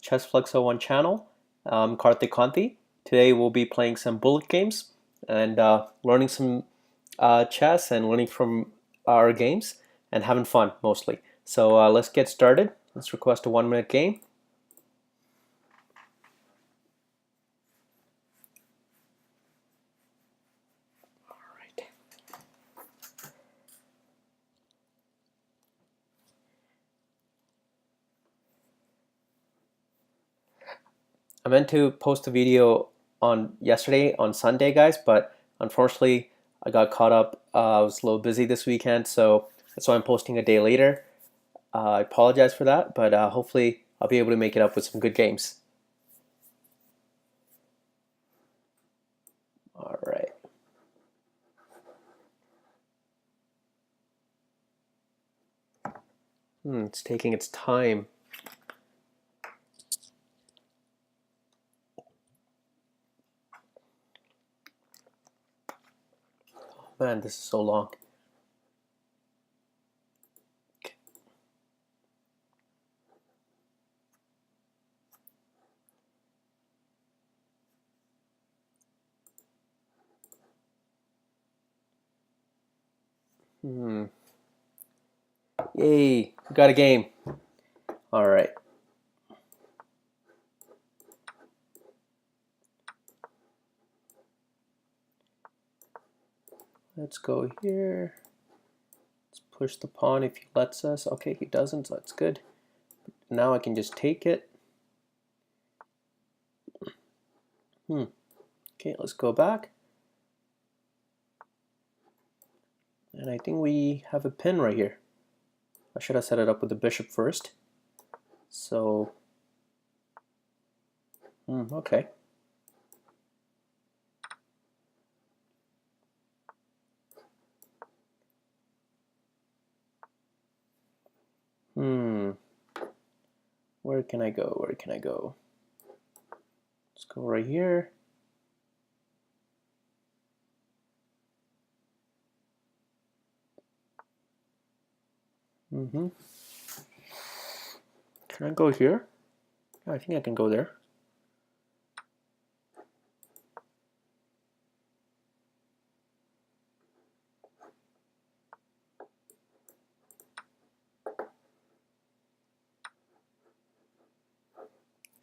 Chessflux01 channel. I'm Karthik Kanti. Today we'll be playing some bullet games and learning some chess and learning from our games and having fun mostly. So let's get started. Let's request a 1 minute game. All right. I meant to post a video on yesterday on Sunday, guys, but unfortunately I got caught up. I was a little busy this weekend, so that's why I'm posting a day later. I apologize for that, but hopefully I'll be able to make it up with some good games. All right. It's taking its time. Man, this is so long. Yay, we got a game. All right. Let's go here. Let's push the pawn if he lets us. Okay, he doesn't, so that's good. Now I can just take it. Okay, let's go back. And I think we have a pin right here. I should have set it up with the bishop first. So, okay. Where can I go? Where can I go? Let's go right here. Can I go here? I think I can go there.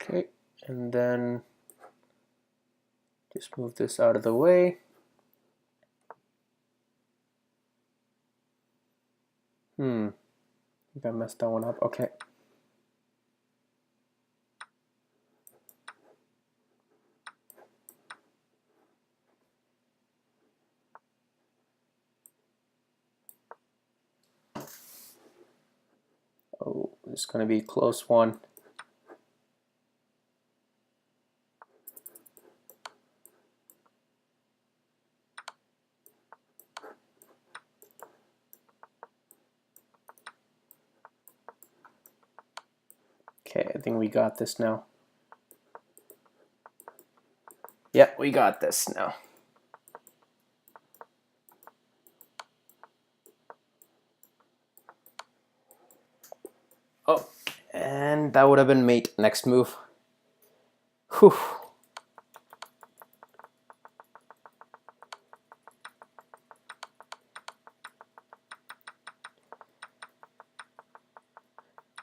Okay, and then just move this out of the way. I think I messed that one up. Okay. Oh, it's going to be a close one. Okay, I think we got this now. Yeah, we got this now. Oh, and that would have been mate next move. Whew.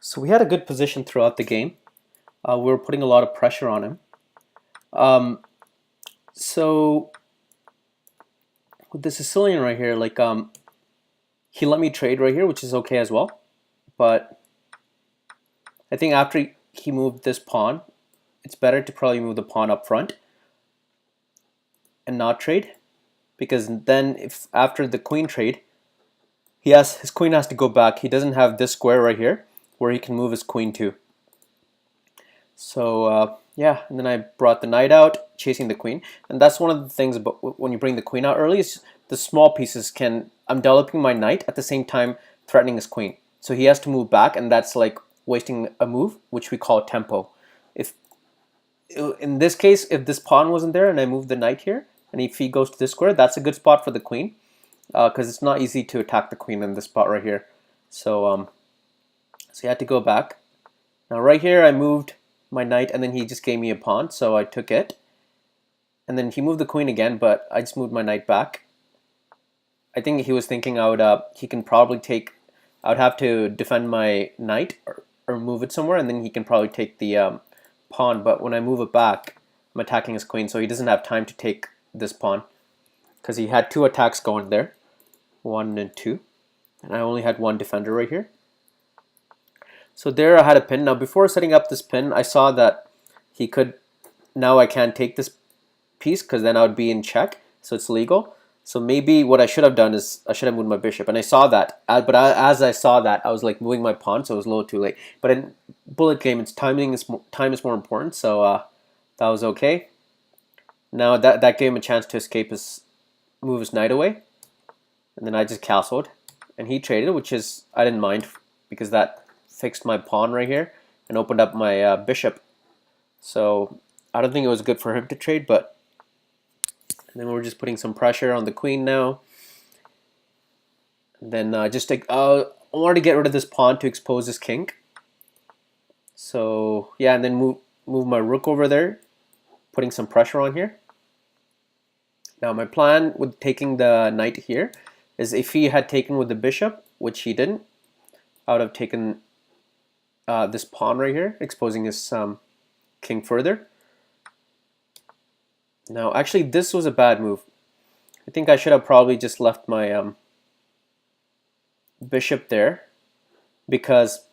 So we had a good position throughout the game. We were putting a lot of pressure on him. So with the Sicilian right here, like he let me trade right here, which is okay as well. But I think after he moved this pawn, it's better to probably move the pawn up front and not trade, because then if after the queen trade, his queen has to go back. He doesn't have this square right here where he can move his queen to. So yeah, and then I brought the knight out, chasing the queen. And that's one of the things about when you bring the queen out early is the small pieces I'm developing my knight at the same time threatening his queen. So he has to move back, and that's like wasting a move, which we call tempo. If in this case, if this pawn wasn't there and I moved the knight here, and if he goes to this square, that's a good spot for the queen, because it's not easy to attack the queen in this spot right here. So so you had to go back. Now right here I moved my knight, and then he just gave me a pawn, so I took it. And then he moved the queen again, but I just moved my knight back. I think he was thinking I would, he can probably take, I would have to defend my knight or move it somewhere, and then he can probably take the pawn. But when I move it back, I'm attacking his queen, so he doesn't have time to take this pawn because he had 2 attacks going there, 1 and 2, and I only had 1 defender right here. So there I had a pin. Now before setting up this pin, I saw that he could, now I can't take this piece because then I would be in check, so it's legal. So maybe what I should have done is I should have moved my bishop, and I saw that. But as I saw that, I was like moving my pawn, so it was a little too late. But in bullet game, it's time is more important, so that was okay. Now that gave him a chance to escape move his knight away, and then I just castled, and he traded, which is I didn't mind because that fixed my pawn right here and opened up my bishop. So I don't think it was good for him to trade, but. And then we're just putting some pressure on the queen now. And then I wanted to get rid of this pawn to expose this king. So yeah, and then move my rook over there, putting some pressure on here. Now my plan with taking the knight here is if he had taken with the bishop, which he didn't, I would have taken this pawn right here, exposing his king further. Now, actually, this was a bad move. I think I should have probably just left my bishop there, because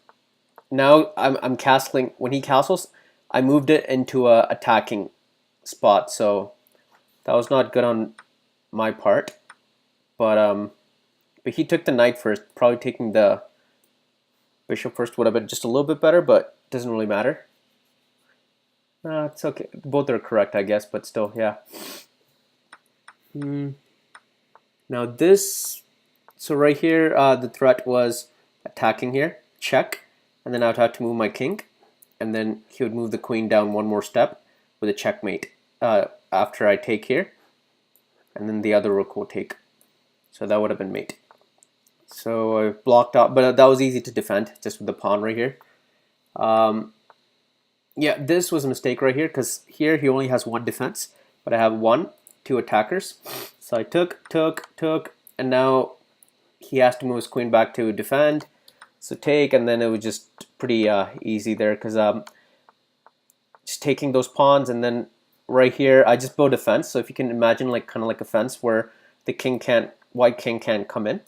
now I'm castling. When he castles, I moved it into a attacking spot, so that was not good on my part. But he took the knight first. Probably taking the bishop first would have been just a little bit better, but it doesn't really matter. It's okay. Both are correct, I guess, but still, yeah. Now this, so right here, the threat was attacking here, check, and then I would have to move my king, and then he would move the queen down 1 more step with a checkmate after I take here, and then the other rook will take. So that would have been mate. So I blocked out, but that was easy to defend just with the pawn right here. Yeah, this was a mistake right here because here he only has 1 defense, but I have 2 attackers. So I took, and now he has to move his queen back to defend. So take, and then it was just pretty easy there because just taking those pawns, and then right here I just built a fence. So if you can imagine, like kind of like a fence where the white king can't come in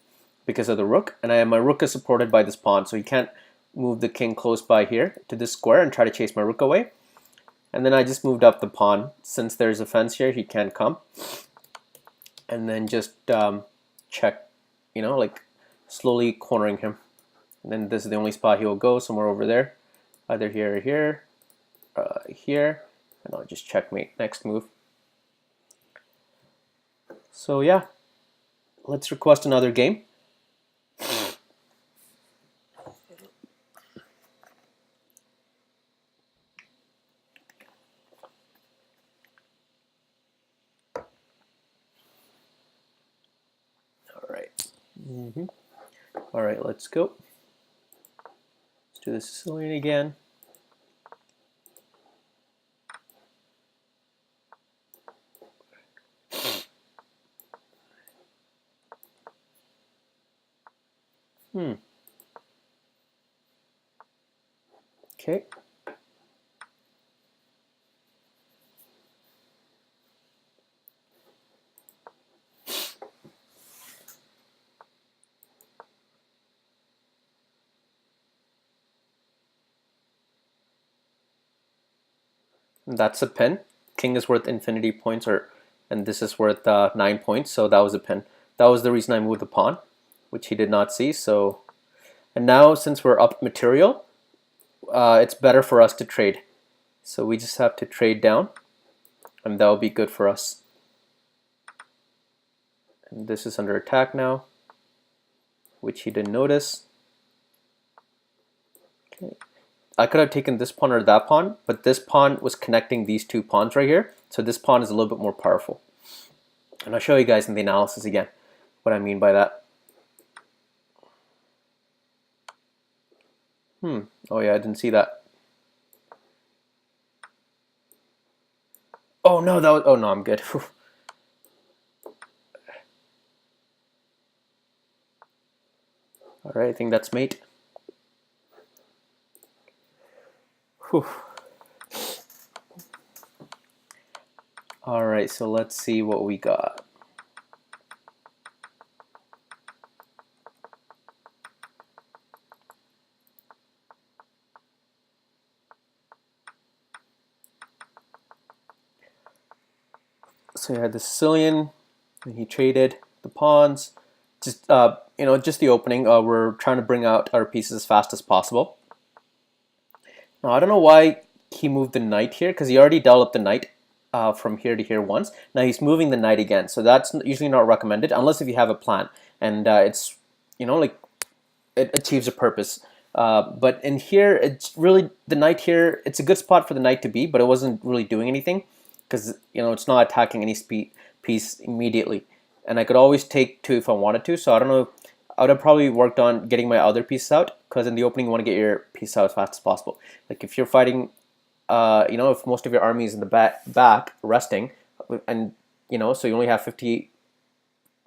because of the rook, and my rook is supported by this pawn, so he can't move the king close by here to this square and try to chase my rook away. And then I just moved up the pawn. Since there's a fence here, he can't come. And then just check, like slowly cornering him. And then this is the only spot he will go, somewhere over there. Either here or here, here. And I'll just checkmate next move. So yeah, let's request another game. All right, let's go. Let's do the Sicilian again. Okay. That's a pin. King is worth infinity points, and this is worth 9 points, so that was a pin. That was the reason I moved the pawn, which he did not see. So, and now since we're up material, it's better for us to trade. So we just have to trade down, and that will be good for us. And this is under attack now, which he didn't notice. Okay. I could have taken this pawn or that pawn, but this pawn was connecting these 2 pawns right here. So this pawn is a little bit more powerful. And I'll show you guys in the analysis again what I mean by that. Oh yeah, I didn't see that. Oh no, that was, oh no, I'm good. All right, I think that's mate. Whew. All right, so let's see what we got. So he had the Sicilian, and he traded the pawns. Just just the opening. We're trying to bring out our pieces as fast as possible. Now I don't know why he moved the knight here, because he already developed the knight from here to here once. Now he's moving the knight again, so that's usually not recommended unless if you have a plan and it's like it achieves a purpose. But in here, it's really the knight here. It's a good spot for the knight to be, but it wasn't really doing anything because it's not attacking any piece immediately. And I could always take two if I wanted to. So I don't know. I would have probably worked on getting my other piece out because in the opening you want to get your piece out as fast as possible. Like if you're fighting, if most of your army is in the back resting, and so you only have 50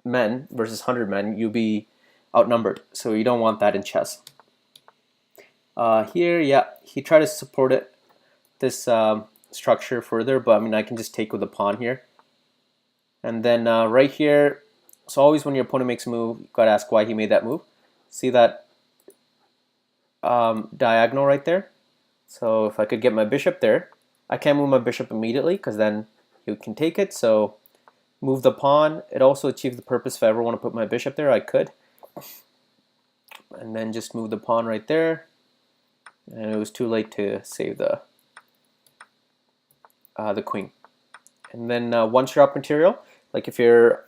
men versus 100 men, you'll be outnumbered. So you don't want that in chess. Here, yeah, he tried to support this structure further, but I mean I can just take with the pawn here. And then right here, so always when your opponent makes a move, you gotta ask why he made that move. See that diagonal right there? So if I could get my bishop there, I can't move my bishop immediately because then he can take it. So move the pawn. It also achieved the purpose. If I ever want to put my bishop there, I could. And then just move the pawn right there. And it was too late to save the queen. And then once you're up material, like if you're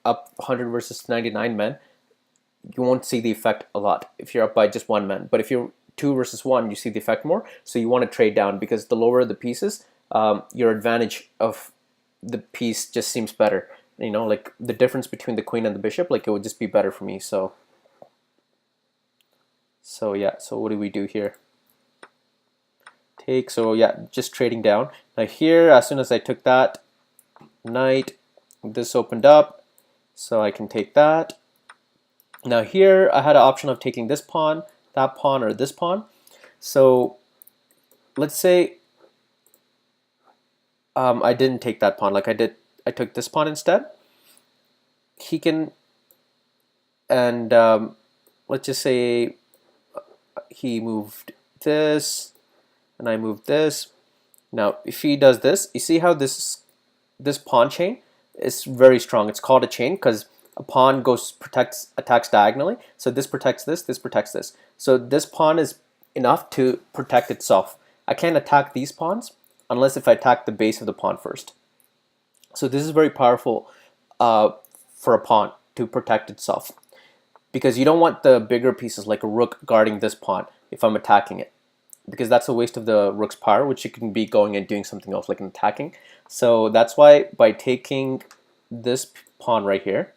up 100 versus 99 men, you won't see the effect a lot if you're up by just one man. But if you're 2 versus 1, you see the effect more. So you want to trade down because the lower the pieces, your advantage of the piece just seems better. Like the difference between the queen and the bishop, like it would just be better for me. So yeah, so what do we do here? Take, so yeah, just trading down. Now here, as soon as I took that knight, this opened up, so I can take that. Now here, I had an option of taking this pawn, that pawn, or this pawn. So let's say I didn't take that pawn, like I took this pawn instead. He can, and let's just say he moved this, and I moved this. Now, if he does this, you see how this pawn chain is very strong. It's called a chain because a pawn attacks diagonally. So this protects this, this protects this. So this pawn is enough to protect itself. I can't attack these pawns unless if I attack the base of the pawn first. So this is very powerful for a pawn to protect itself because you don't want the bigger pieces like a rook guarding this pawn if I'm attacking it, because that's a waste of the rook's power, which you can be going and doing something else like attacking. So that's why by taking this pawn right here,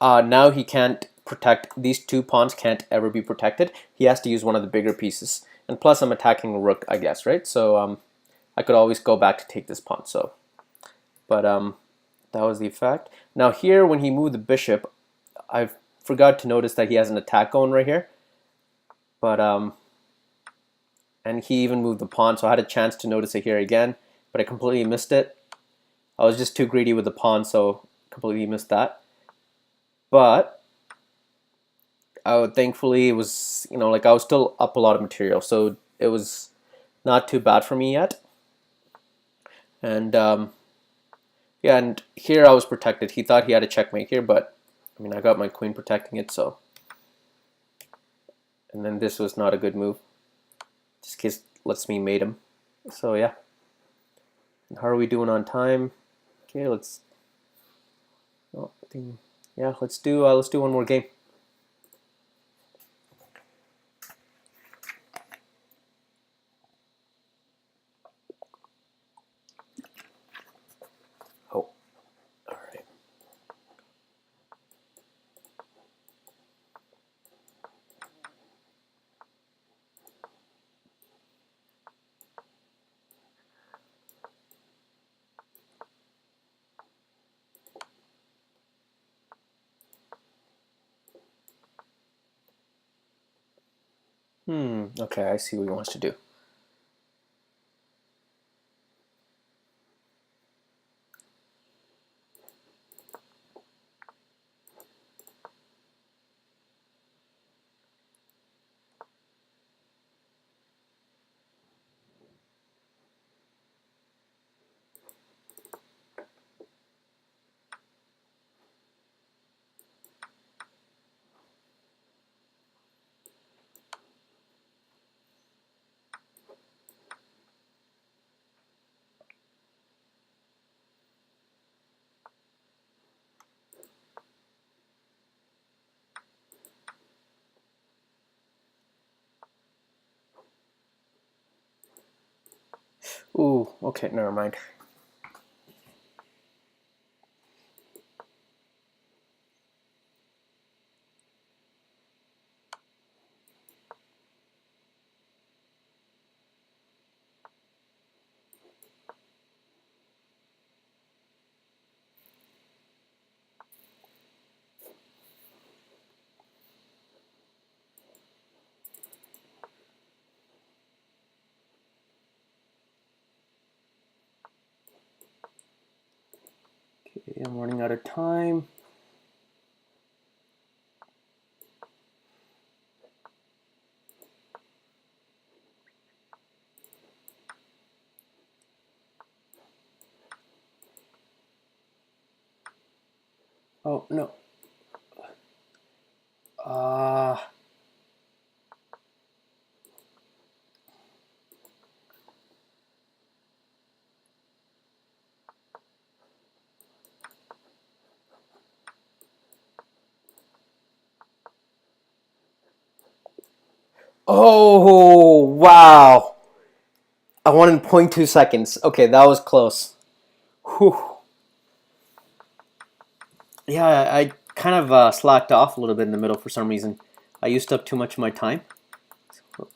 now he can't protect, these two pawns can't ever be protected. He has to use one of the bigger pieces. And plus I'm attacking a rook, I guess, right? So I could always go back to take this pawn. So, but that was the effect. Now here, when he moved the bishop, I forgot to notice that he has an attack going right here. But and he even moved the pawn, so I had a chance to notice it here again, but I completely missed it. I was just too greedy with the pawn, so completely missed that. But thankfully it was, like I was still up a lot of material, so it was not too bad for me yet. And yeah, and here I was protected. He thought he had a checkmate here, but I mean I got my queen protecting it, so. And then this was not a good move. This case lets me mate him. So yeah. And how are we doing on time? Okay, let's. Oh, I think, yeah, let's do one more game. Oh, all right. Okay, I see what he wants to do. Ooh, okay, never mind. Okay, I'm running out of time. Oh, no. Uh, oh, wow. I won in 0.2 seconds. Okay, that was close. Whew. Yeah, I kind of slacked off a little bit in the middle for some reason. I used up too much of my time. It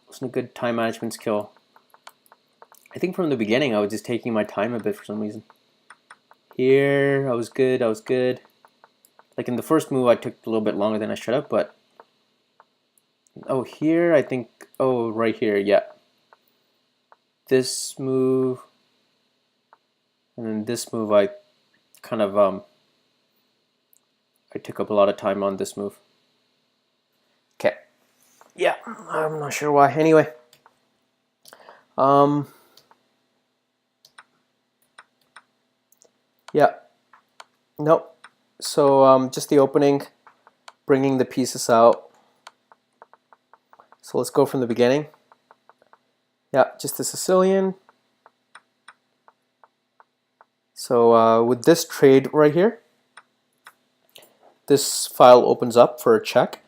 wasn't a good time management skill. I think from the beginning I was just taking my time a bit for some reason. Here, I was good, I was good. Like in the first move I took a little bit longer than I should have, but... Oh, here, I think... Oh, right here, yeah. This move... And then this move I kind of... I took up a lot of time on this move. Okay. Yeah, I'm not sure why. Anyway. Yeah. Nope. So just the opening, bringing the pieces out. So let's go from the beginning. Yeah, just the Sicilian. So with this trade right here, this file opens up for a check.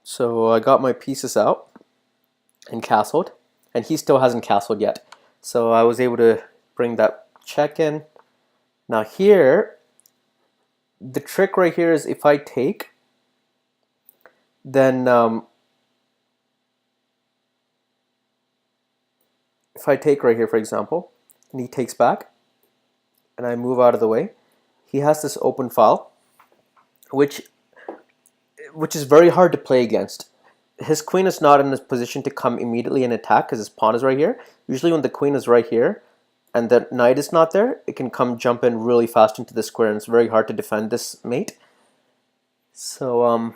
So I got my pieces out and castled, and he still hasn't castled yet. So I was able to bring that check in. Now here, the trick right here is if I take, then if I take right here, for example, and he takes back, and I move out of the way, he has this open file, which is very hard to play against. His queen is not in a position to come immediately and attack because his pawn is right here. Usually when the queen is right here and the knight is not there, it can come jump in really fast into the square, and it's very hard to defend this mate. So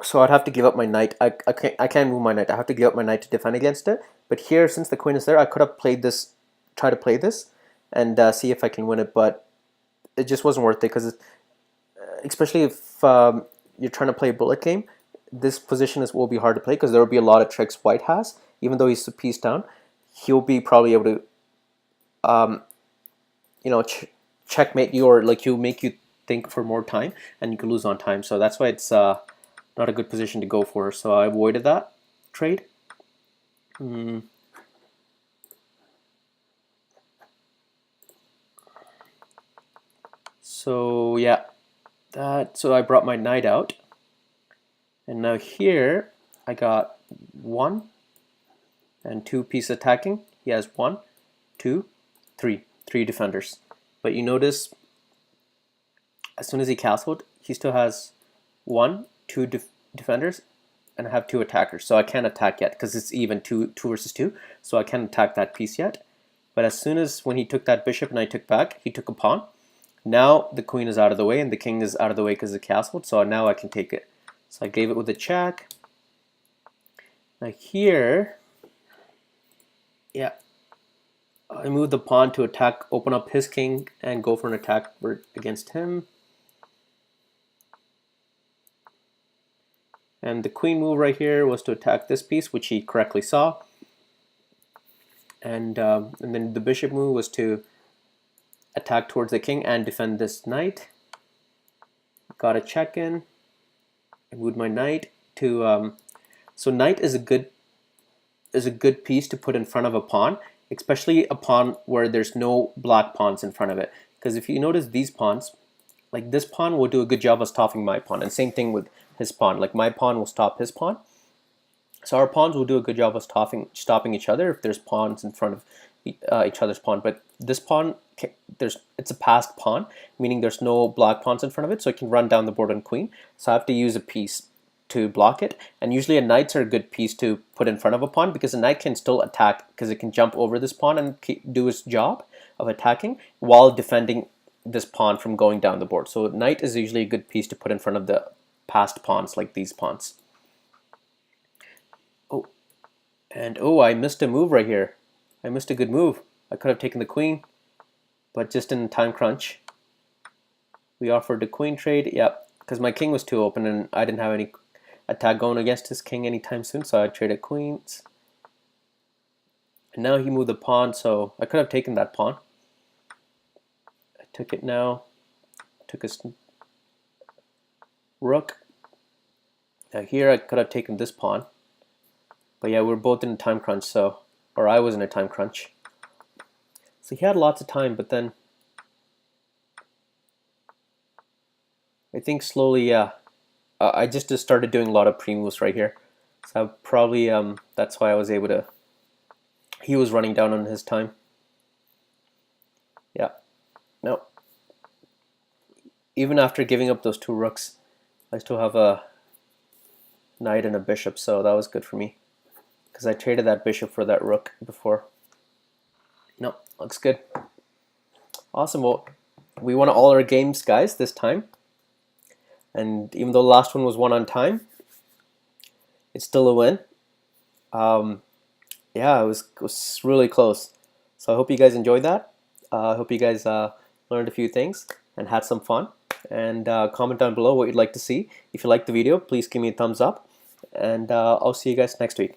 so I'd have to give up my knight. I can't move my knight. I have to give up my knight to defend against it. But here, since the queen is there, I could have played this, try to play this, and see if I can win it. But it just wasn't worth it because, especially if you're trying to play a bullet game, this position will be hard to play because there will be a lot of tricks White has. Even though he's a piece down, he'll be probably able to, you know, checkmate you, or like he'll make you think for more time, and you can lose on time. So that's why it's not a good position to go for. So I avoided that trade. So yeah, so I brought my knight out, and now here I got 1 and 2 pieces attacking. He has 1, 2, 3 defenders. But you notice as soon as he castled, he still has 1, 2 defenders, and I have 2 attackers. So I can't attack yet because it's even 2 versus 2. So I can't attack that piece yet. But as soon as when he took that bishop and I took back, he took a pawn. Now the queen is out of the way and the king is out of the way because it's castled. So now I can take it. So I gave it with a check. Now here, yeah, I moved the pawn to attack, open up his king, and go for an attack against him. And the queen move right here was to attack this piece, which he correctly saw. And then the bishop move was to attack towards the king and defend this knight. Got a check in. I moved my knight to. So knight is a good piece to put in front of a pawn, especially a pawn where there's no black pawns in front of it. Because if you notice these pawns, like this pawn will do a good job of stopping my pawn, and same thing with his pawn. Like my pawn will stop his pawn. So our pawns will do a good job of stopping each other if there's pawns in front of each other's pawn. But this pawn, it's a passed pawn, meaning there's no black pawns in front of it, so it can run down the board on queen. So I have to use a piece to block it. And usually a knights are a good piece to put in front of a pawn because a knight can still attack because it can jump over this pawn and do its job of attacking while defending this pawn from going down the board. So knight is usually a good piece to put in front of the passed pawns like these pawns. And I missed a move right here. I missed a good move. I could have taken the queen, but just in time crunch. We offered the queen trade, yep, because my king was too open and I didn't have any attack going against his king anytime soon, so I traded queens. And now he moved the pawn, so I could have taken that pawn. I took it now. Took his rook. Now here I could have taken this pawn. But yeah, we're both in a time crunch, or I was in a time crunch. So he had lots of time, but then I think slowly, yeah, I just started doing a lot of pre-moves right here. So I probably, that's why I was able to, he was running down on his time. Yeah, no. Even after giving up those 2 rooks, I still have a knight and a bishop, so that was good for me. Because I traded that bishop for that rook before. No, looks good. Awesome. Well, we won all our games, guys, this time. And even though the last one was won on time, it's still a win. Yeah, it was really close. So I hope you guys enjoyed that. I hope you guys learned a few things and had some fun. And comment down below what you'd like to see. If you liked the video, please give me a thumbs up. And I'll see you guys next week.